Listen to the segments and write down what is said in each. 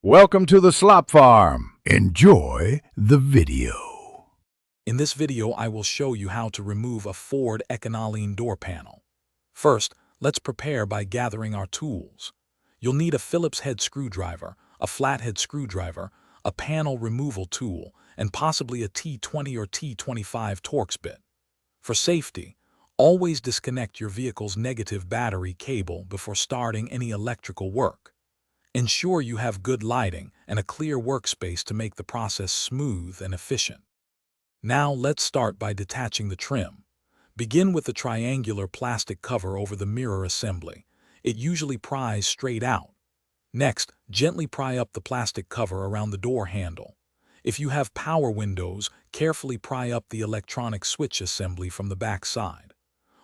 Welcome to the Slop Farm. Enjoy the video. In this video, I will show you how to remove a Ford Econoline door panel. First, let's prepare by gathering our tools. You'll need a Phillips head screwdriver, a flathead screwdriver, a panel removal tool, and possibly a T20 or T25 Torx bit. For safety, always disconnect your vehicle's negative battery cable before starting any electrical work. Ensure you have good lighting and a clear workspace to make the process smooth and efficient. Now let's start by detaching the trim. Begin with the triangular plastic cover over the mirror assembly. It usually pries straight out. Next, gently pry up the plastic cover around the door handle. If you have power windows, carefully pry up the electronic switch assembly from the back side.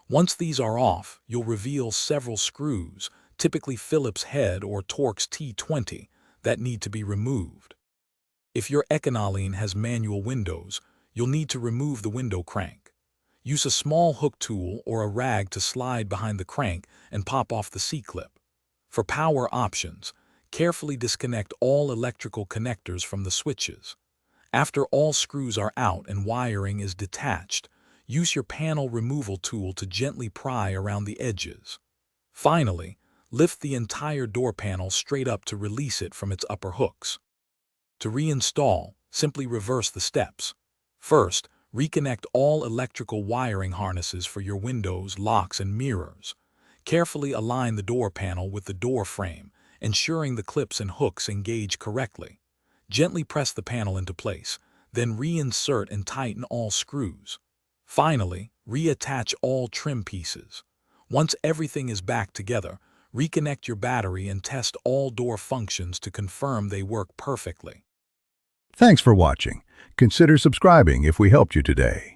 Once these are off, you'll reveal several screws, typically Phillips head or Torx T20, that need to be removed. If your Econoline has manual windows, you'll need to remove the window crank. Use a small hook tool or a rag to slide behind the crank and pop off the C-clip. For power options, carefully disconnect all electrical connectors from the switches. After all screws are out and wiring is detached, use your panel removal tool to gently pry around the edges. Finally, lift the entire door panel straight up to release it from its upper hooks. To reinstall, simply reverse the steps. First, reconnect all electrical wiring harnesses for your windows, locks, and mirrors. Carefully align the door panel with the door frame, ensuring the clips and hooks engage correctly. Gently press the panel into place, then reinsert and tighten all screws. Finally, reattach all trim pieces. Once everything is back together, reconnect your battery and test all door functions to confirm they work perfectly. Thanks for watching. Consider subscribing if we helped you today.